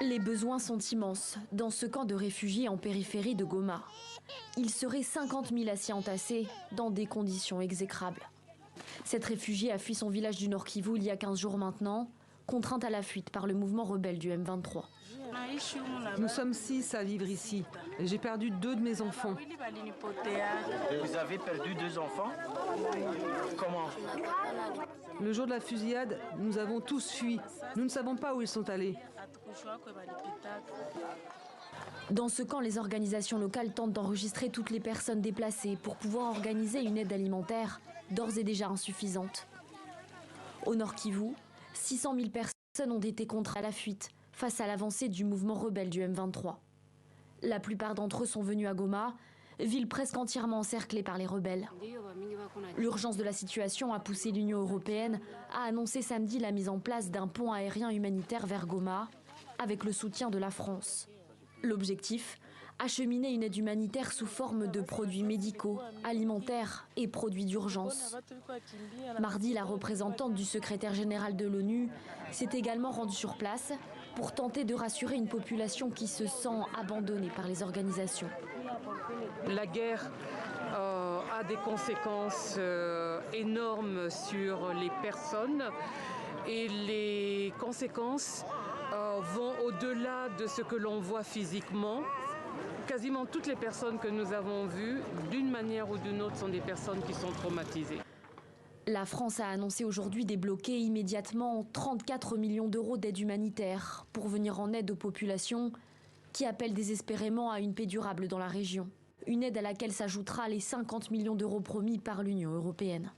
Les besoins sont immenses dans ce camp de réfugiés en périphérie de Goma. Il serait 50 000 à s'y entasser dans des conditions exécrables. Cette réfugiée a fui son village du Nord Kivu il y a 15 jours maintenant, contrainte à la fuite par le mouvement rebelle du M23. Nous sommes 6 à vivre ici. J'ai perdu 2 de mes enfants. Vous avez perdu 2 enfants? Comment? Le jour de la fusillade, nous avons tous fui. Nous ne savons pas où ils sont allés. Dans ce camp, les organisations locales tentent d'enregistrer toutes les personnes déplacées pour pouvoir organiser une aide alimentaire d'ores et déjà insuffisante. Au Nord Kivu, 600 000 personnes ont été contraintes à la fuite face à l'avancée du mouvement rebelle du M23. La plupart d'entre eux sont venus à Goma, ville presque entièrement encerclée par les rebelles. L'urgence de la situation a poussé l'Union européenne à annoncer samedi la mise en place d'un pont aérien humanitaire vers Goma, avec le soutien de la France. L'objectif, acheminer une aide humanitaire sous forme de produits médicaux, alimentaires et produits d'urgence. Mardi, la représentante du secrétaire général de l'ONU s'est également rendue sur place pour tenter de rassurer une population qui se sent abandonnée par les organisations. La guerre a des conséquences énormes sur les personnes et les conséquences vont au-delà de ce que l'on voit physiquement. Quasiment toutes les personnes que nous avons vues, d'une manière ou d'une autre, sont des personnes qui sont traumatisées. La France a annoncé aujourd'hui débloquer immédiatement 34 millions d'euros d'aide humanitaire pour venir en aide aux populations qui appellent désespérément à une paix durable dans la région. Une aide à laquelle s'ajoutera les 50 millions d'euros promis par l'Union européenne.